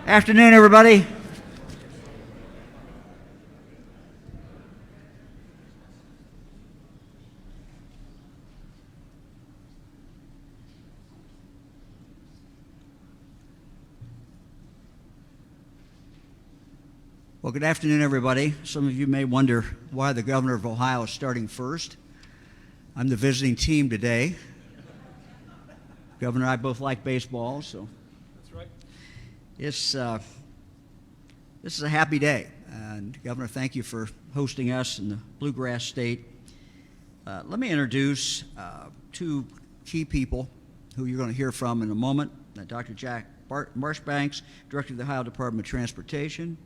Afternoon, everybody. Well, good afternoon, everybody. Some of you may wonder why the governor of Ohio is starting first. I'm the visiting team today. Governor and I both like baseball, so That's right. this is a happy day. And Governor, thank you for hosting us in the Bluegrass State. Let me introduce two key people who you're going to hear from in a moment. Dr. Jack Marchbanks, Director of the Ohio Department of Transportation,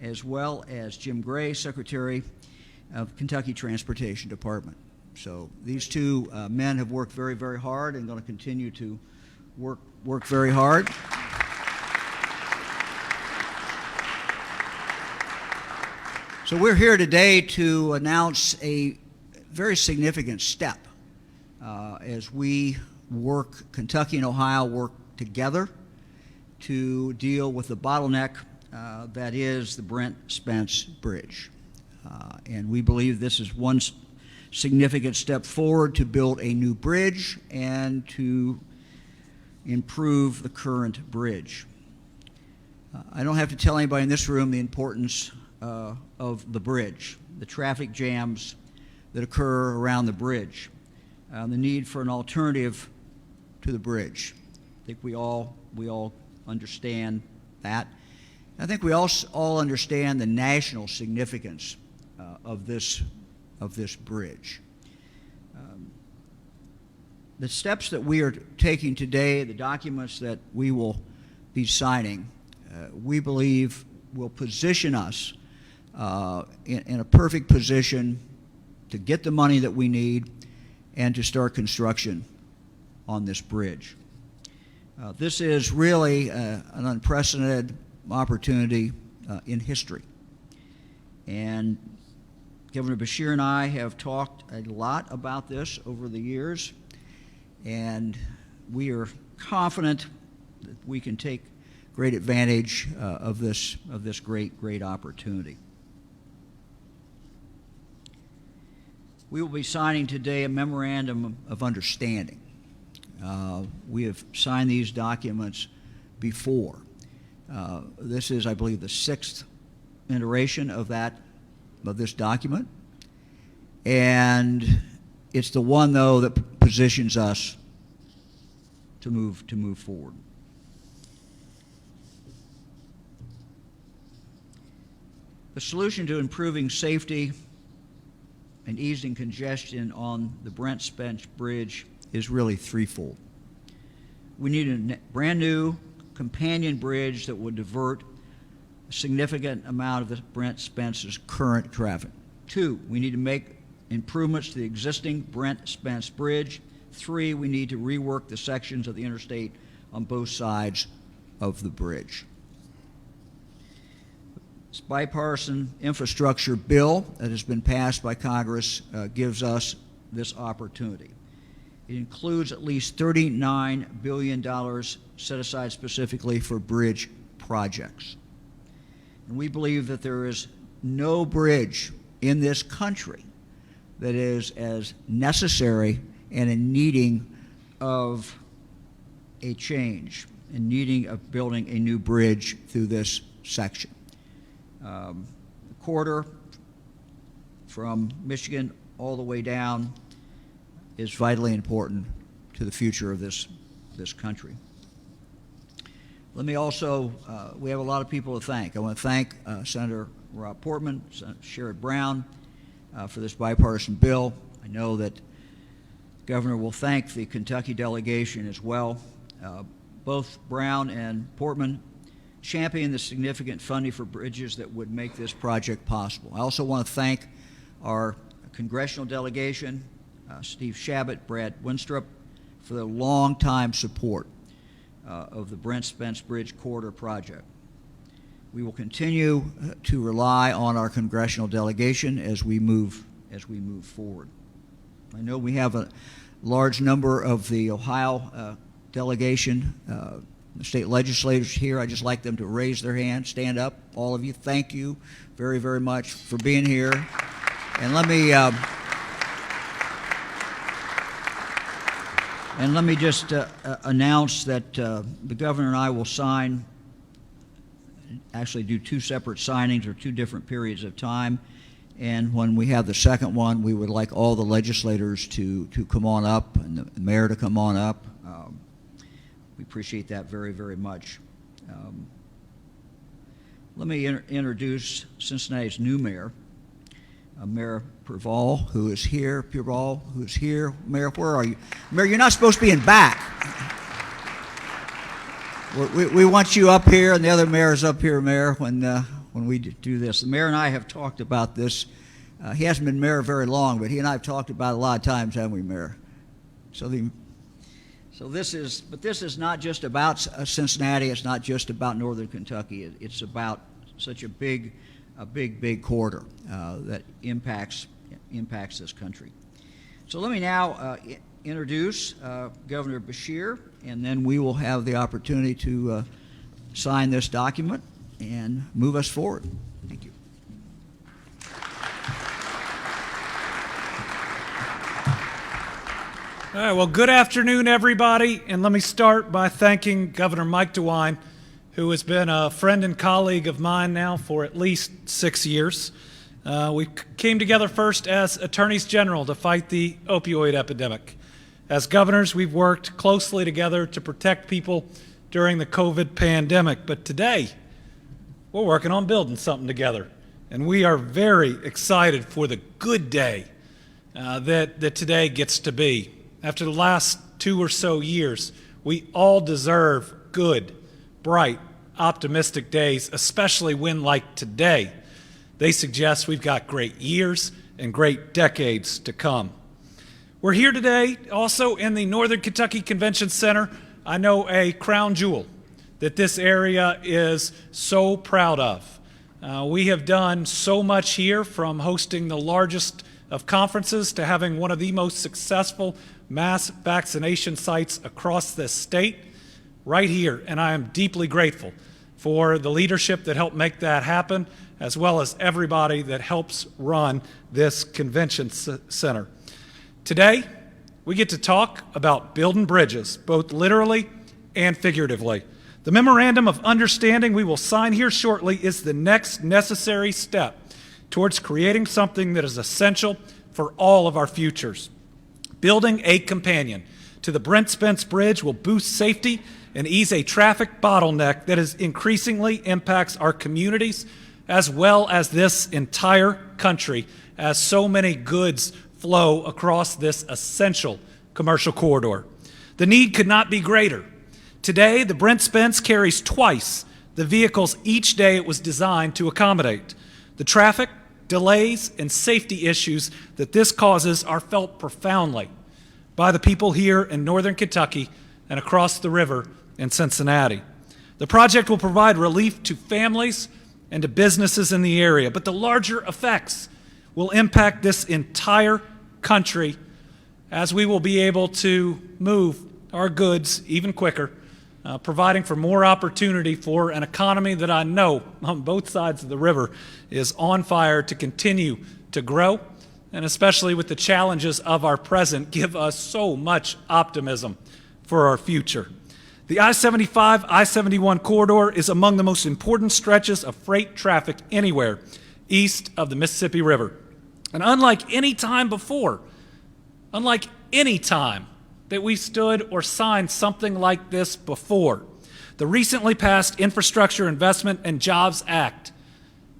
as well as Jim Gray, Secretary of Kentucky Transportation Department. So these two men have worked very, very hard and going to continue to work very hard. So we're here today to announce a very significant step as we Kentucky and Ohio work together to deal with the bottleneck that is the Brent Spence Bridge. And we believe this is one significant step forward to build a new bridge and to improve the current bridge. I don't have to tell anybody in this room the importance of the bridge, the traffic jams that occur around the bridge, the need for an alternative to the bridge. I think we all understand that. I think we also all understand the national significance of this bridge. The steps that we are taking today, the documents that we will be signing, we believe will position us in a perfect position to get the money that we need and to start construction on this bridge. This is really an unprecedented opportunity in history. And Governor Beshear and I have talked a lot about this over the years, and we are confident that we can take great advantage of this great opportunity. We will be signing today a memorandum of understanding. We have signed these documents before. This is, I believe, the sixth iteration of this document, and it's the one, though, that positions us to move forward. The solution to improving safety and easing congestion on the Brent Spence Bridge is really threefold. We need a brand new companion bridge that would divert a significant amount of the Brent Spence's current traffic. Two, we need to make improvements to the existing Brent Spence Bridge. Three, we need to rework the sections of the interstate on both sides of the bridge. This bipartisan infrastructure bill that has been passed by Congress gives us this opportunity. It includes at least $39 billion set aside specifically for bridge projects. And we believe that there is no bridge in this country that is as necessary and in needing of a change, in needing of building a new bridge through this section. The corridor from Michigan all the way down is vitally important to the future of this country. Let me also, we have a lot of people to thank. I want to thank Senator Rob Portman, Senator Sherrod Brown for this bipartisan bill. I know that the Governor will thank the Kentucky delegation as well. Both Brown and Portman champion the significant funding for bridges that would make this project possible. I also want to thank our congressional delegation, Steve Shabbat, Brad Winstrup, for their long-time support of the Brent Spence Bridge corridor project. We will continue to rely on our congressional delegation as we move forward. I know we have a large number of the Ohio delegation The state legislators here, I'd just like them to raise their hand, stand up, all of you. Thank you very, very much for being here. And let me just announce that the governor and I will actually do two separate signings or two different periods of time. And when we have the second one, we would like all the legislators to come on up and the mayor to come on up. We appreciate that very, very much. Let me introduce Cincinnati's new mayor, Mayor Purval, who is here. Purval, who's here. Mayor, where are you? Mayor, you're not supposed to be in back. We want you up here, and the other mayor's up here, Mayor, when we do this. The mayor and I have talked about this. He hasn't been mayor very long, but he and I have talked about it a lot of times, haven't we, Mayor? So this is not just about Cincinnati. It's not just about Northern Kentucky. It's about such a big corridor that impacts this country. So let me now introduce Governor Beshear, and then we will have the opportunity to sign this document and move us forward. Thank you. All right, well, good afternoon, everybody, and let me start by thanking Governor Mike DeWine, who has been a friend and colleague of mine now for at least 6 years. We came together first as attorneys general to fight the opioid epidemic. As governors, we've worked closely together to protect people during the COVID pandemic, but today, we're working on building something together, and we are very excited for the good day that today gets to be. After the last 2 or so years, we all deserve good, bright, optimistic days, especially when, like today, they suggest we've got great years and great decades to come. We're here today also in the Northern Kentucky Convention Center. I know a crown jewel that this area is so proud of. We have done so much here, from hosting the largest of conferences to having one of the most successful mass vaccination sites across this state right here, and I am deeply grateful for the leadership that helped make that happen, as well as everybody that helps run this convention center. Today, we get to talk about building bridges, both literally and figuratively. The Memorandum of Understanding we will sign here shortly is the next necessary step towards creating something that is essential for all of our futures. Building a companion to the Brent Spence Bridge will boost safety and ease a traffic bottleneck that increasingly impacts our communities as well as this entire country, as so many goods flow across this essential commercial corridor. The need could not be greater. Today, the Brent Spence carries twice the vehicles each day it was designed to accommodate. The traffic, delays, and safety issues that this causes are felt profoundly by the people here in Northern Kentucky and across the river in Cincinnati. The project will provide relief to families and to businesses in the area, but the larger effects will impact this entire country, as we will be able to move our goods even quicker, providing for more opportunity for an economy that I know on both sides of the river is on fire to continue to grow, and especially with the challenges of our present, give us so much optimism for our future. The I-75, I-71 corridor is among the most important stretches of freight traffic anywhere east of the Mississippi River. And unlike any time before, unlike any time that we stood or signed something like this before, the recently passed Infrastructure Investment and Jobs Act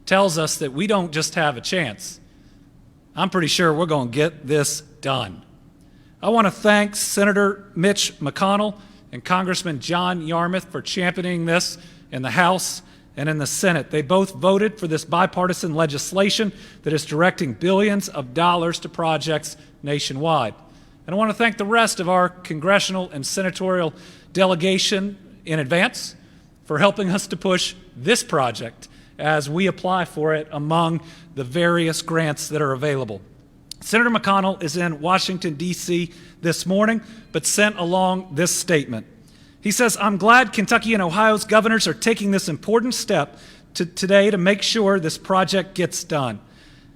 tells us that we don't just have a chance. I'm pretty sure we're going to get this done. I want to thank Senator Mitch McConnell and Congressman John Yarmouth for championing this in the House and in the Senate. They both voted for this bipartisan legislation that is directing billions of dollars to projects nationwide. And I want to thank the rest of our congressional and senatorial delegation in advance for helping us to push this project as we apply for it among the various grants that are available. Senator McConnell is in Washington, D.C. this morning, but sent along this statement. He says, "I'm glad Kentucky and Ohio's governors are taking this important step today to make sure this project gets done.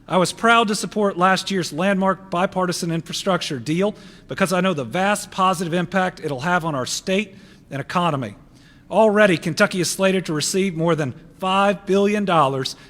I was proud to support last year's landmark bipartisan infrastructure deal because I know the vast positive impact it'll have on our state and economy. Already, Kentucky is slated to receive more than $5 billion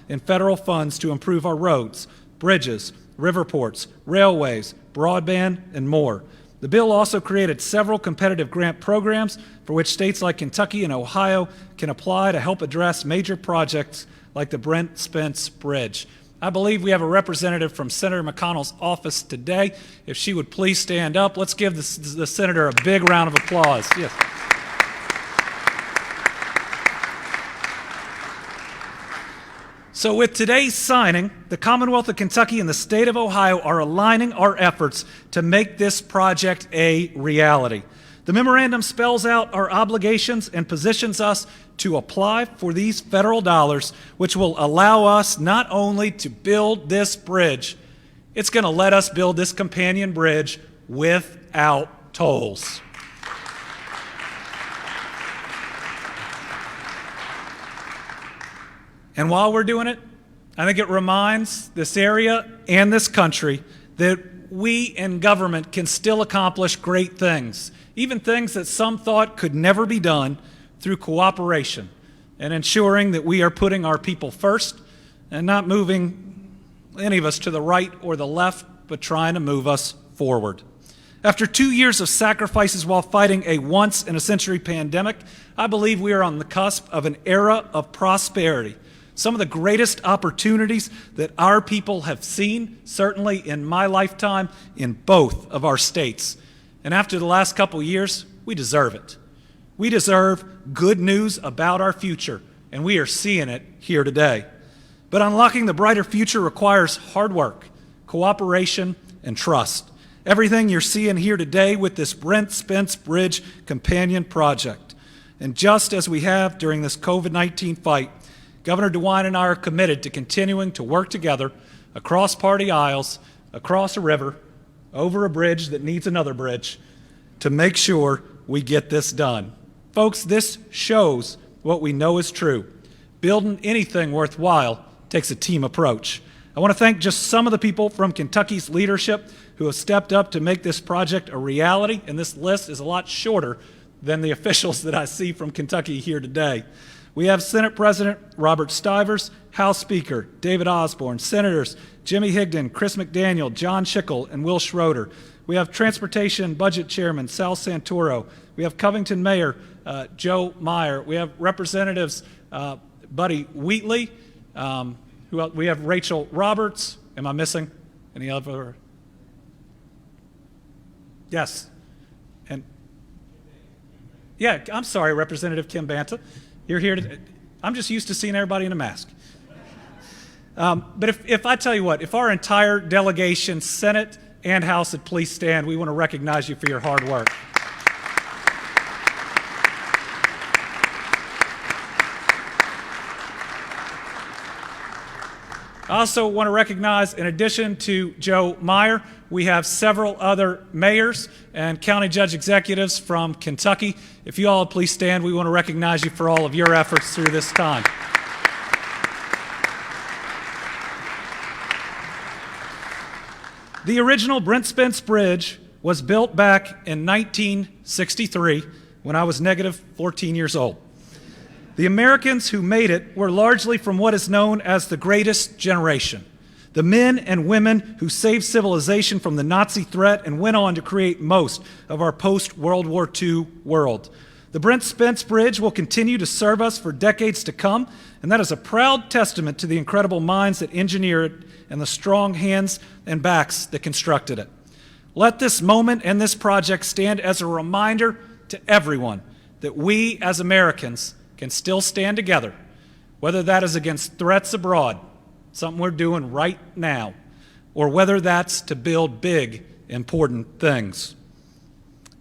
in federal funds to improve our roads, bridges, riverports, railways, broadband, and more. The bill also created several competitive grant programs for which states like Kentucky and Ohio can apply to help address major projects like the Brent Spence Bridge." I believe we have a representative from Senator McConnell's office today. If she would please stand up, let's give the senator a big round of applause. Yes. So with today's signing, the Commonwealth of Kentucky and the state of Ohio are aligning our efforts to make this project a reality. The memorandum spells out our obligations and positions us to apply for these federal dollars, which will allow us not only to build this bridge, it's going to let us build this companion bridge without tolls. And while we're doing it, I think it reminds this area and this country that we in government can still accomplish great things, even things that some thought could never be done, through cooperation and ensuring that we are putting our people first and not moving any of us to the right or the left, but trying to move us forward. After 2 years of sacrifices while fighting a once-in-a-century pandemic, I believe we are on the cusp of an era of prosperity. Some of the greatest opportunities that our people have seen, certainly in my lifetime, in both of our states. And after the last couple years, we deserve it. We deserve good news about our future, and we are seeing it here today. But unlocking the brighter future requires hard work, cooperation, and trust. Everything you're seeing here today with this Brent Spence Bridge companion project. And just as we have during this COVID-19 fight, Governor DeWine and I are committed to continuing to work together across party aisles, across a river, over a bridge that needs another bridge, to make sure we get this done. Folks, this shows what we know is true. Building anything worthwhile takes a team approach. I want to thank just some of the people from Kentucky's leadership who have stepped up to make this project a reality, and this list is a lot shorter than the officials that I see from Kentucky here today. We have Senate President Robert Stivers, House Speaker David Osborne, Senators Jimmy Higdon, Chris McDaniel, John Schickel, and Will Schroeder. We have Transportation Budget Chairman Sal Santoro. We have Covington Mayor Joe Meyer. We have Representatives Buddy Wheatley. We have Rachel Roberts. Am I missing any other? Yes. And yeah, I'm sorry, Representative Kim Banta. You're here to, I'm just used to seeing everybody in a mask. But if I tell you what, if our entire delegation, Senate and House, would please stand, we want to recognize you for your hard work. I also want to recognize, in addition to Joe Meyer, we have several other mayors and county judge executives from Kentucky. If you all would please stand, we want to recognize you for all of your efforts through this time. The original Brent Spence Bridge was built back in 1963 when I was negative 14 years old. The Americans who made it were largely from what is known as the Greatest Generation, the men and women who saved civilization from the Nazi threat and went on to create most of our post-World War II world. The Brent Spence Bridge will continue to serve us for decades to come, and that is a proud testament to the incredible minds that engineered it and the strong hands and backs that constructed it. Let this moment and this project stand as a reminder to everyone that we as Americans can still stand together, whether that is against threats abroad, something we're doing right now, or whether that's to build big, important things.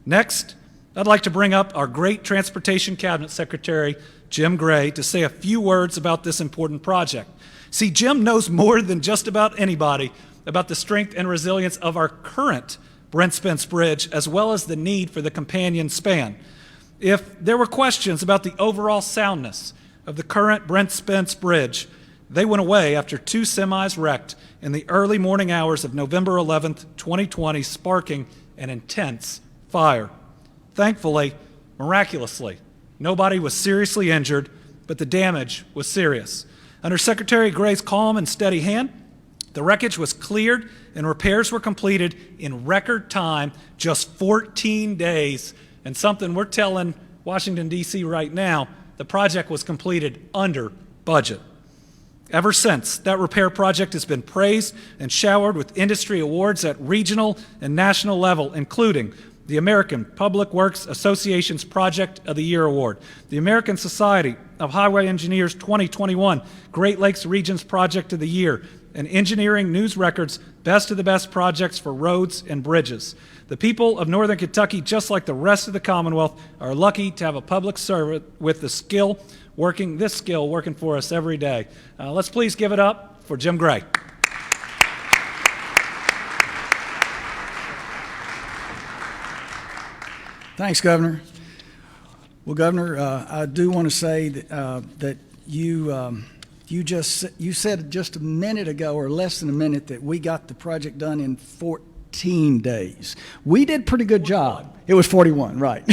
Next, I'd like to bring up our great Transportation Cabinet Secretary, Jim Gray, to say a few words about this important project. See, Jim knows more than just about anybody about the strength and resilience of our current Brent Spence Bridge, as well as the need for the companion span. If there were questions about the overall soundness of the current Brent Spence Bridge, they went away after 2 semis wrecked in the early morning hours of November 11th, 2020, sparking an intense fire. Thankfully, miraculously, nobody was seriously injured, but the damage was serious. Under Secretary Gray's calm and steady hand, the wreckage was cleared and repairs were completed in record time, just 14 days. And something we're telling Washington, D.C. right now, the project was completed under budget. Ever since, that repair project has been praised and showered with industry awards at regional and national level, including the American Public Works Association's Project of the Year Award, the American Society of Highway Engineers 2021 Great Lakes Regions Project of the Year, and Engineering News Record's Best of the Best Projects for Roads and Bridges. The people of Northern Kentucky, just like the rest of the Commonwealth, are lucky to have a public servant with this skill working for us every day. Let's please give it up for Jim Gray. Thanks, Governor. Well, Governor, I do want to say that you said just a minute ago, or less than a minute, that we got the project done in 14 days. We did a pretty good job. It was 41, right?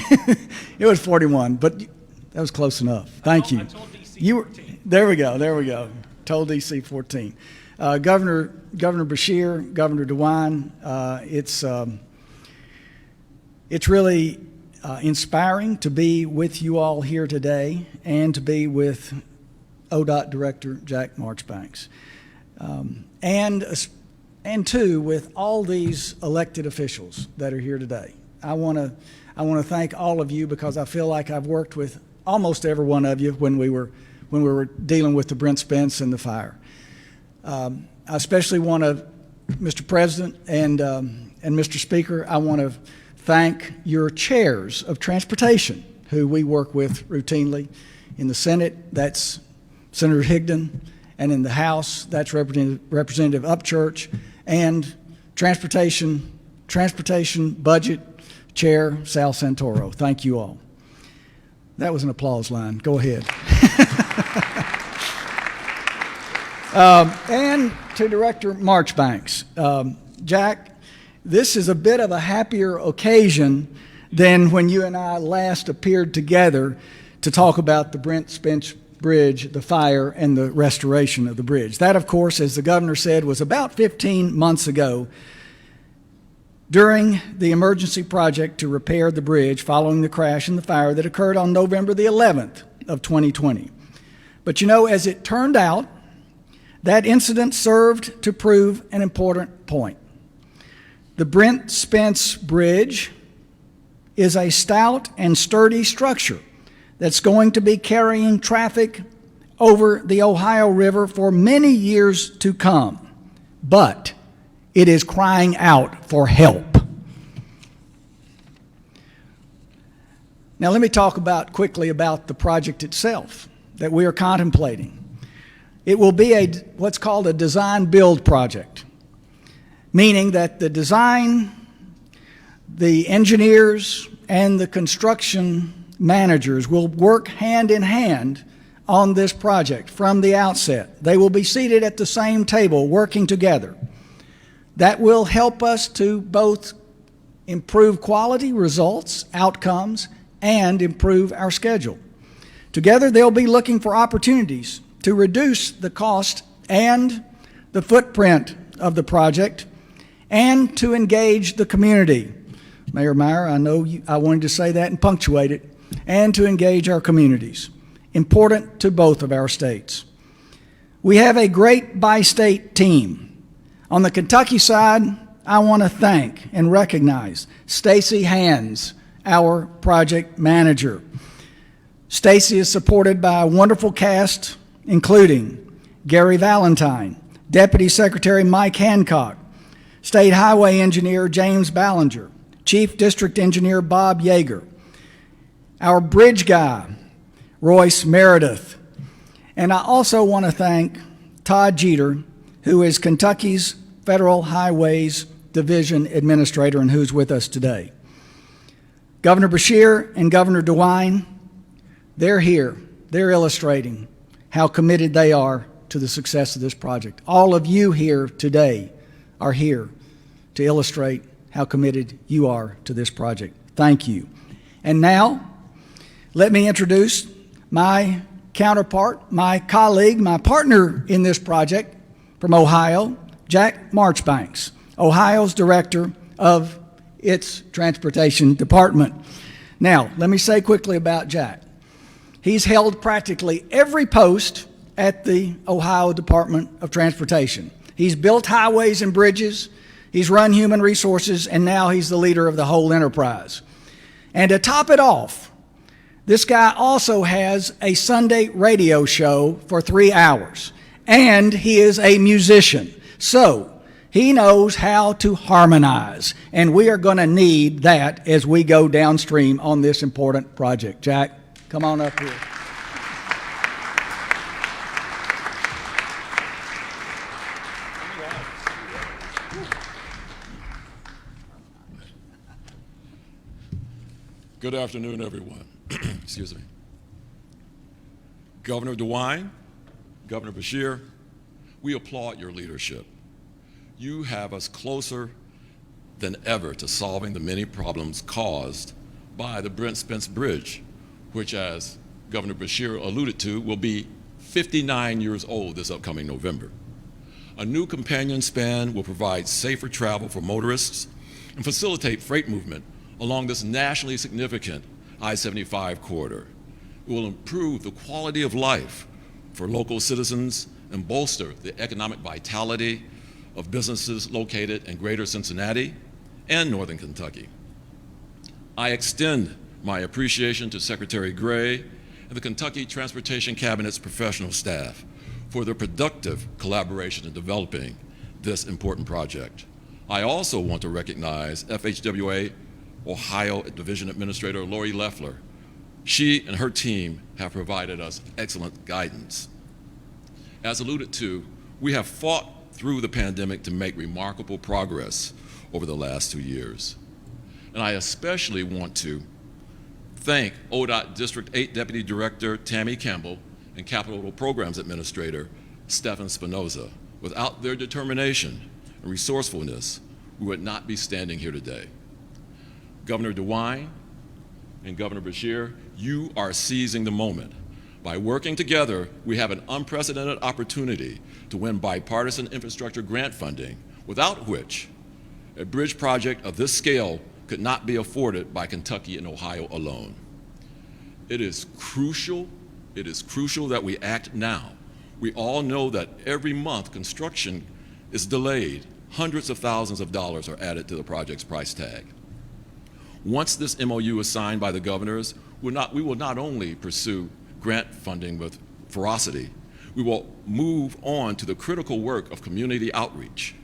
It was 41, but that was close enough. Thank you. I told DC 14. There we go. Told DC 14. Governor Beshear, Governor DeWine, it's really inspiring to be with you all here today and to be with ODOT Director Jack Marchbanks, and too with all these elected officials that are here today. I want to thank all of you, because I feel like I've worked with almost every one of you when we were dealing with the Brent Spence and the fire. I especially want to, Mr. President and Mr. Speaker, I want to thank your chairs of transportation, who we work with routinely. In the Senate, that's Senator Higdon, and in the House, that's Representative Upchurch, and Transportation Budget Chair Sal Santoro. Thank you all. That was an applause line. Go ahead. And to Director Marchbanks. Jack, this is a bit of a happier occasion than when you and I last appeared together to talk about the Brent Spence Bridge, the fire, and the restoration of the bridge. That, of course, as the governor said, was about 15 months ago, during the emergency project to repair the bridge following the crash and the fire that occurred on November the 11th of 2020. But you know, as it turned out, that incident served to prove an important point. The Brent Spence Bridge is a stout and sturdy structure that's going to be carrying traffic over the Ohio River for many years to come. But it is crying out for help. Now let me talk quickly about the project itself that we are contemplating. It will be what's called a design-build project, meaning that the design, the engineers, and the construction managers will work hand in hand on this project from the outset. They will be seated at the same table working together. That will help us to both improve quality results, outcomes, and improve our schedule. Together, they'll be looking for opportunities to reduce the cost and the footprint of the project, and to engage the community. Mayor Meyer, I know I wanted to say that and punctuate it, and to engage our communities, important to both of our states. We have a great bi-state team. On the Kentucky side, I want to thank and recognize Stacy Hands, our project manager. Stacy is supported by a wonderful cast, including Gary Valentine, Deputy Secretary Mike Hancock, State Highway Engineer James Ballinger, Chief District Engineer Bob Yeager, our bridge guy, Royce Meredith, and I also want to thank Todd Jeter, who is Kentucky's Federal Highways Division Administrator and who's with us today. Governor Beshear and Governor DeWine, they're here. They're illustrating how committed they are to the success of this project. All of you here today are here to illustrate how committed you are to this project. Thank you. And now, let me introduce my counterpart, my colleague, my partner in this project from Ohio, Jack Marchbanks, Ohio's director of its transportation department. Now, let me say quickly about Jack. He's held practically every post at the Ohio Department of Transportation. He's built highways and bridges, he's run human resources, and now he's the leader of the whole enterprise. And to top it off, this guy also has a Sunday radio show for 3 hours, and he is a musician. So, he knows how to harmonize, and we are going to need that as we go downstream on this important project. Jack, come on up here. Good afternoon, everyone. Excuse me. Governor DeWine, Governor Beshear, we applaud your leadership. You have us closer than ever to solving the many problems caused by the Brent Spence Bridge, which, as Governor Beshear alluded to, will be 59 years old this upcoming November. A new companion span will provide safer travel for motorists and facilitate freight movement along this nationally significant I-75 corridor. It will improve the quality of life for local citizens and bolster the economic vitality of businesses located in greater Cincinnati and northern Kentucky. I extend my appreciation to Secretary Gray and the Kentucky Transportation Cabinet's professional staff for their productive collaboration in developing this important project. I also want to recognize FHWA Ohio Division Administrator Lori Loeffler. She and her team have provided us excellent guidance. As alluded to, we have fought through the pandemic to make remarkable progress over the last 2 years. And I especially want to thank ODOT District 8 Deputy Director Tammy Campbell and Capital Programs Administrator Stefan Spinoza. Without their determination and resourcefulness, we would not be standing here today. Governor DeWine and Governor Beshear, you are seizing the moment. By working together, we have an unprecedented opportunity to win bipartisan infrastructure grant funding, without which a bridge project of this scale could not be afforded by Kentucky and Ohio alone. It is crucial that we act now. We all know that every month construction is delayed. Hundreds of thousands of dollars are added to the project's price tag. Once this MOU is signed by the governors, we will not only pursue grant funding with ferocity, we will move on to the critical work of community outreach,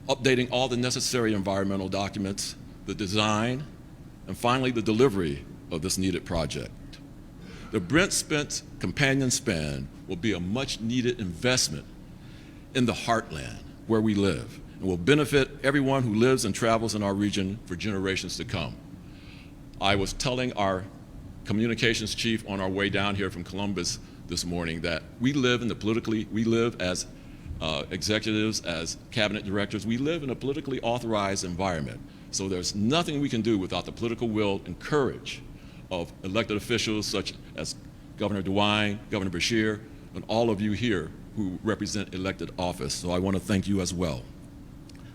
updating all the necessary environmental documents, the design, and finally the delivery of this needed project. The Brent Spence companion span will be a much needed investment in the heartland where we live and will benefit everyone who lives and travels in our region for generations to come. I was telling our communications chief on our way down here from Columbus this morning that we live as executives, as cabinet directors, we live in a politically authorized environment. So there's nothing we can do without the political will and courage of elected officials such as Governor DeWine, Governor Beshear, and all of you here who represent elected office. So I want to thank you as well.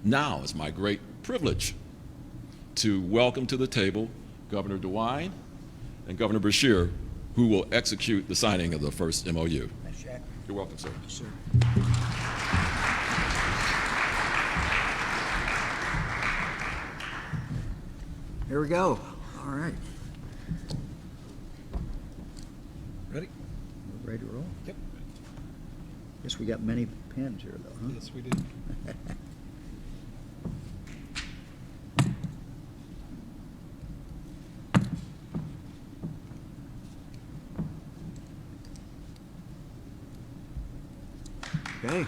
Now it's my great privilege to welcome to the table Governor DeWine and Governor Beshear, who will execute the signing of the first MOU. Thanks, Jack. You're welcome, sir. Yes, sir. Here we go. All right. Ready? We're ready to roll? Yep. Guess we got many pens here, though, huh? Yes, we do. Okay.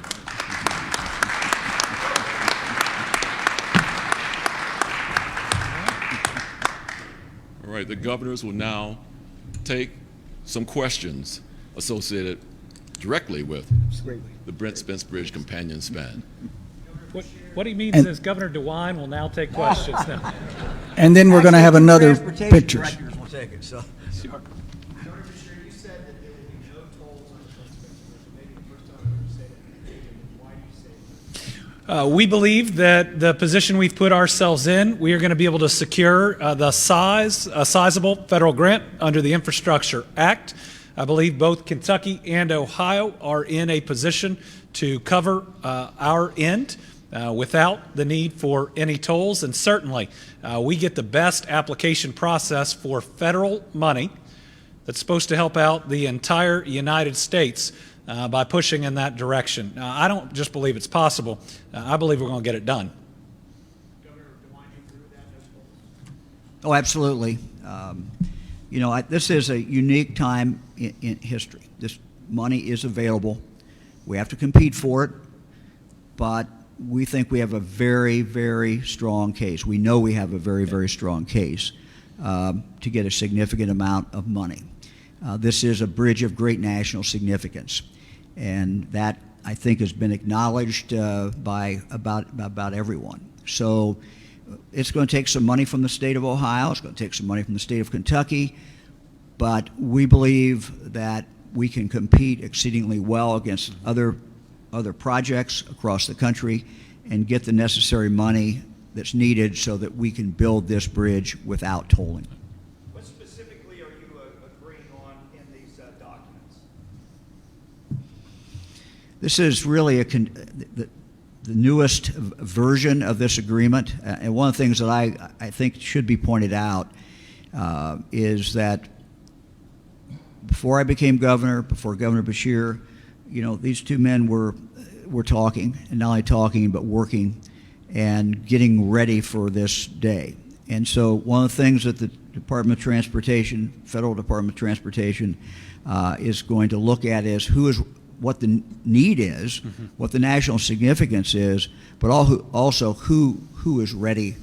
All right, the governors will now take some questions associated directly with the Brent Spence Bridge companion span. What he means is Governor DeWine will now take questions now. And then we're going to have another Transportation pictures. directors will take it, so. Governor Beshear, you said that there will be no tolls on the Brent Spence Bridge. Maybe the first time I've ever said it. Why do you say that? We believe that the position we've put ourselves in, we are going to be able to secure a sizable federal grant under the Infrastructure Act. I believe both Kentucky and Ohio are in a position to cover our end without the need for any tolls, and certainly we get the best application process for federal money that's supposed to help out the entire United States by pushing in that direction. I don't just believe it's possible. I believe we're going to get it done. Governor DeWine, you agree with that? No tolls? Oh, absolutely. You know, this is a unique time in history. This money is available. We have to compete for it, but we think we have a very, very strong case. We know we have a very, very strong case to get a significant amount of money. This is a bridge of great national significance, and that, I think, has been acknowledged by about everyone. So it's going to take some money from the state of Ohio. It's going to take some money from the state of Kentucky, but we believe that we can compete exceedingly well against other projects across the country and get the necessary money that's needed so that we can build this bridge without tolling. What specifically are you agreeing on in these documents? This is really the newest version of this agreement, and one of the things that I think should be pointed out is that before I became governor, before Governor Beshear, you know, these two men were talking, and not only talking, but working and getting ready for this day. And so one of the things that the Department of Transportation, Federal Department of Transportation, is going to look at is what the need is, what the national significance is, but also who is ready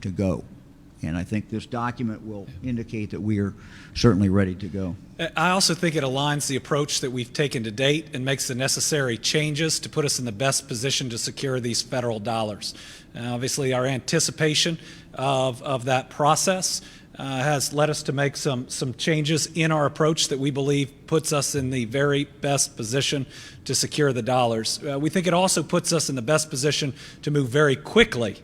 to go. And I think this document will indicate that we are certainly ready to go. I also think it aligns the approach that we've taken to date and makes the necessary changes to put us in the best position to secure these federal dollars. Obviously, our anticipation of that process has led us to make some changes in our approach that we believe puts us in the very best position to secure the dollars. We think it also puts us in the best position to move very quickly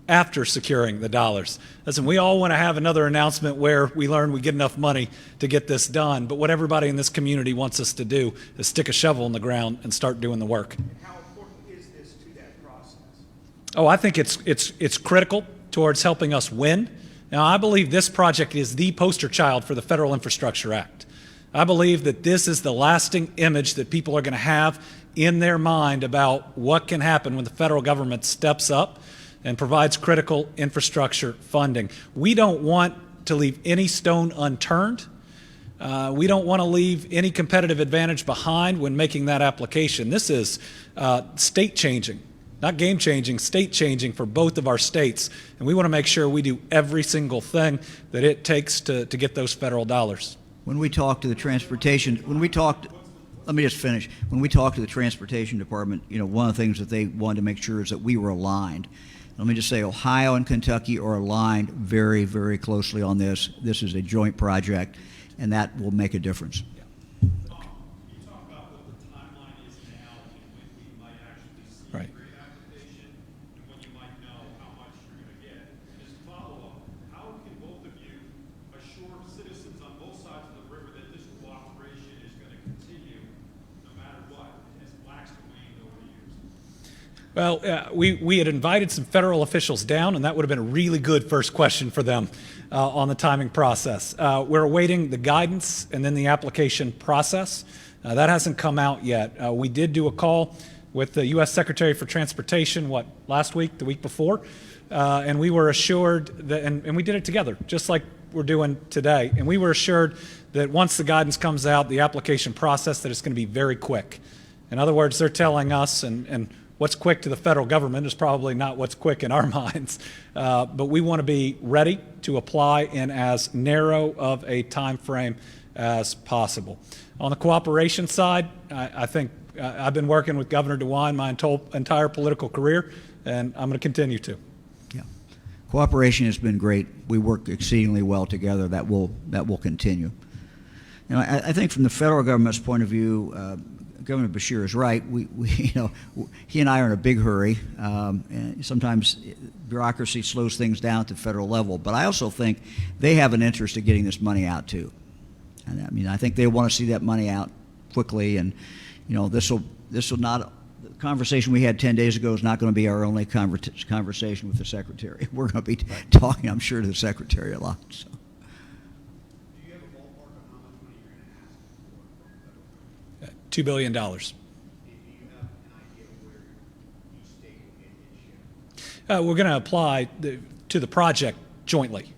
after securing the dollars. Listen, we all want to have another announcement where we learn we get enough money to get this done, but what everybody in this community wants us to do is stick a shovel in the ground and start doing the work. And how important is this to that process? Oh, I think it's critical towards helping us win. Now, I believe this project is the poster child for the Federal Infrastructure Act. I believe that this is the lasting image that people are going to have in their mind about what can happen when the federal government steps up and provides critical infrastructure funding. We don't want to leave any stone unturned. We don't want to leave any competitive advantage behind when making that application. This is state-changing, not game-changing, state-changing for both of our states. And we want to make sure we do every single thing that it takes to get those federal dollars. When we talk to the transportation, let me just finish. When we talked to the Transportation Department, you know, one of the things that they wanted to make sure is that we were aligned. Let me just say, Ohio and Kentucky are aligned very, very closely on this. This is a joint project, and that will make a difference. Can you talk about what the timeline is now and when we might actually see Right. a grant application and when you might know how much you're going to get? And as a follow-up, how can both of you assure citizens on both sides of the river that this cooperation is going to continue no matter what? It has waxed and waned over the years. Well, we had invited some federal officials down, and that would have been a really good first question for them on the timing process. We're awaiting the guidance and then the application process. That hasn't come out yet. We did do a call with the U.S. Secretary for Transportation, last week, the week before, and we were assured that, and we did it together, just like we're doing today, and we were assured that once the guidance comes out, the application process, that it's going to be very quick. In other words, they're telling us, and what's quick to the federal government is probably not what's quick in our minds. But we want to be ready to apply in as narrow of a time frame as possible. On the cooperation side, I think I've been working with Governor DeWine my entire political career, and I'm going to continue to. Yeah. Cooperation has been great. We work exceedingly well together. That will continue. You know, I think from the federal government's point of view, Governor Beshear is right. He and I are in a big hurry, and sometimes bureaucracy slows things down at the federal level. But I also think they have an interest in getting this money out too. And I mean, I think they want to see that money out quickly. And this will not. The conversation we had 10 days ago is not going to be our only conversation with the Secretary. We're going to be talking, I'm sure, to the Secretary a lot. So. Do you have a ballpark on how much money you're going to ask for? $2 billion. Do you have an idea of where each state will get its share? We're going to apply to the project jointly.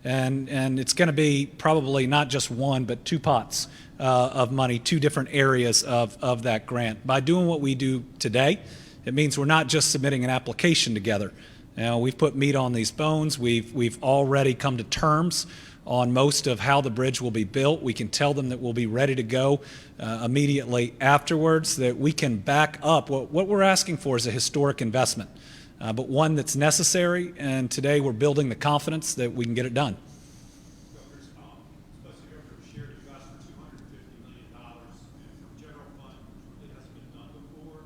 And it's going to be probably not just one, but two pots of money, two different areas of that grant. By doing what we do today, it means we're not just submitting an application together. We've put meat on these bones. We've already come to terms on most of how the bridge will be built. We can tell them that we'll be ready to go immediately afterwards, that we can back up. What we're asking for is a historic investment. But one that's necessary, and today we're building the confidence that we can get it done. Governor, especially Governor Beshear, you asked for $250 million from general fund, which really hasn't been done before.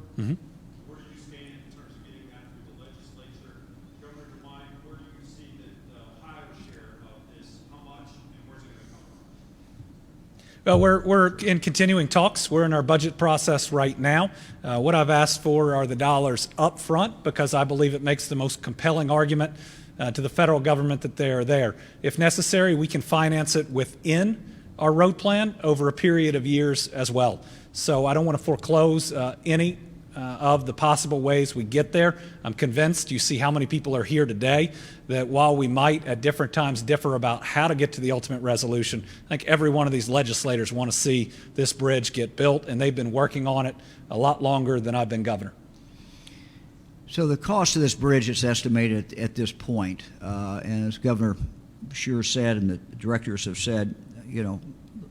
Where do you stand in terms of getting that through the legislature? Governor DeWine, where do you see the higher share of this? How much, and where's it going to come from? Well, we're in continuing talks. We're in our budget process right now. What I've asked for are the dollars up front because I believe it makes the most compelling argument to the federal government that they are there. If necessary, we can finance it within our road plan over a period of years as well. So I don't want to foreclose any of the possible ways we get there. I'm convinced, you see how many people are here today, that while we might at different times differ about how to get to the ultimate resolution, I think every one of these legislators want to see this bridge get built, and they've been working on it a lot longer than I've been governor. So the cost of this bridge is estimated at this point, and as Governor Beshear said and the directors have said, the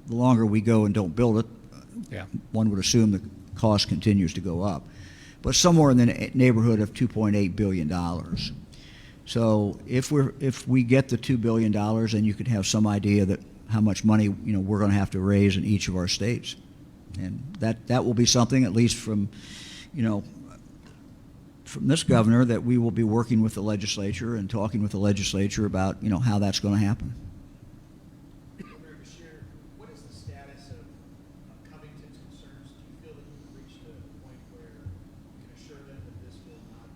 longer we go and don't build it, one would assume the cost continues to go up. But somewhere in the neighborhood of $2.8 billion. So if we get the $2 billion, then you could have some idea that how much money we're going to have to raise in each of our states, and that will be something, at least from this governor, that we will be working with the legislature and talking with the legislature about how that's going to happen. Governor Beshear, what is the status of Covington's concerns? Do you feel that you've reached a point where you can assure them that this will not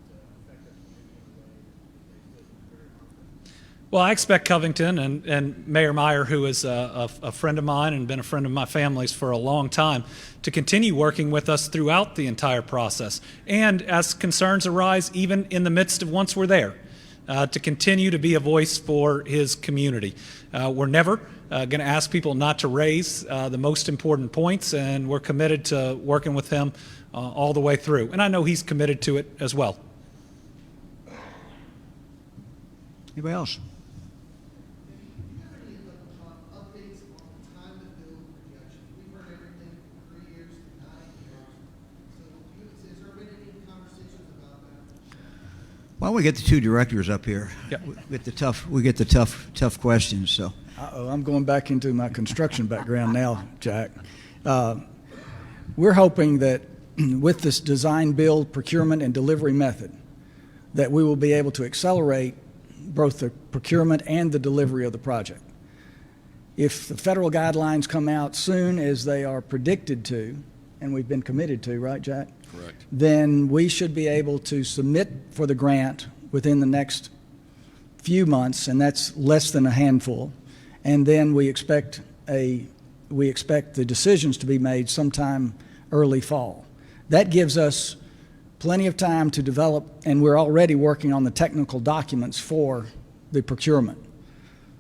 affect their community in a way that they feel very confident? Well, I expect Covington and Mayor Meyer, who is a friend of mine and been a friend of my family's for a long time, to continue working with us throughout the entire process. And as concerns arise, even in the midst of once we're there, to continue to be a voice for his community. We're never going to ask people not to raise the most important points, and we're committed to working with him all the way through. And I know he's committed to it as well. Anybody else? Do you have any updates on the time to build projections? We've heard everything from 3 years to 9 years. So has there been any conversations about that? Why don't we get the two directors up here? Yep. We get the tough questions. So. I'm going back into my construction background now, Jack. We're hoping that with this design, build, procurement, and delivery method, that we will be able to accelerate both the procurement and the delivery of the project. If the federal guidelines come out soon, as they are predicted to, and we've been committed to, right, Jack? Correct. Then we should be able to submit for the grant within the next few months, and that's less than a handful. And then we expect the decisions to be made sometime early fall. That gives us plenty of time to develop, and we're already working on the technical documents for the procurement.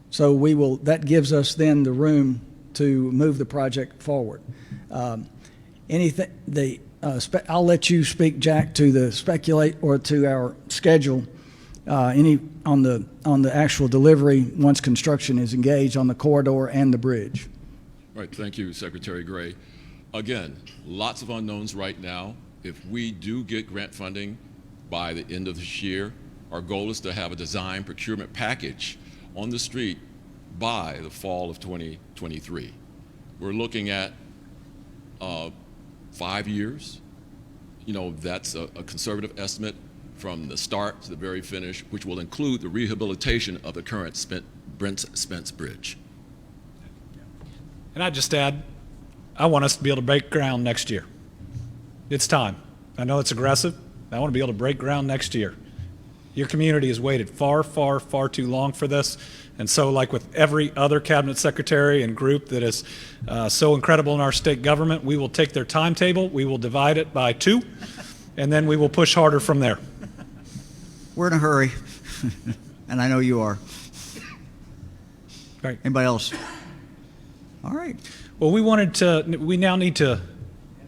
So that gives us then the room to move the project forward. The I'll let you speak, Jack, to the speculate or to our schedule. Any on the actual delivery once construction is engaged on the corridor and the bridge. Right, thank you, Secretary Gray. Again, lots of unknowns right now. If we do get grant funding by the end of this year, our goal is to have a design procurement package on the street by the fall of 2023. We're looking at 5 years. You know, that's a conservative estimate from the start to the very finish, which will include the rehabilitation of the current Brent Spence Bridge. And I'd just add, I want us to be able to break ground next year. It's time. I know it's aggressive. I want to be able to break ground next year. Your community has waited far, far, far too long for this. And so, like with every other cabinet secretary and group that is so incredible in our state government, we will take their timetable, we will divide it by 2, and then we will push harder from there. We're in a hurry, and I know you are. Right. Anybody else? All right. Well, we now need to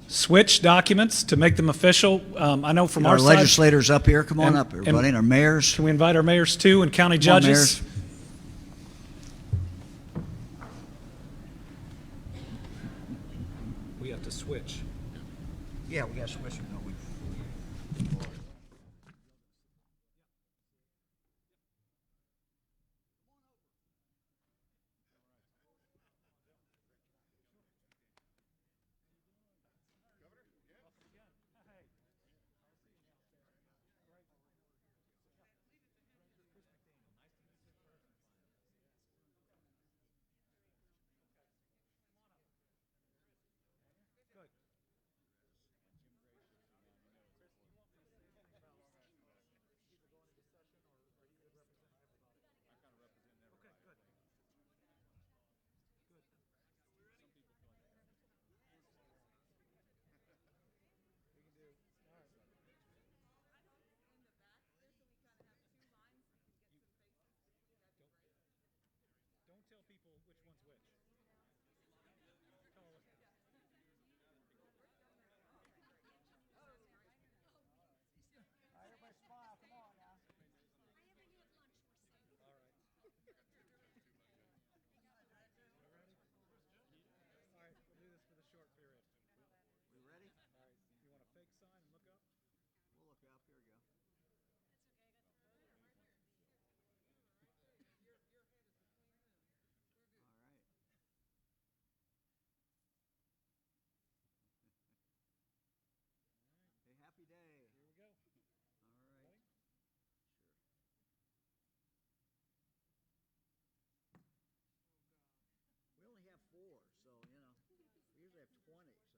switch documents to make them official. I know from Get our our side. legislators up here. Come on And- up, everybody. And our mayors. Can we invite our mayors too and county Come on, judges? mayors. We have to switch. Yeah, we got to switch them, don't we? Don't tell people which one's which. We ready? You want a fake sign and look up? We'll look up. Here we go. All right. Hey, happy day. Here we go. All right. Sure. We only have 4, so, you know, we usually have 20.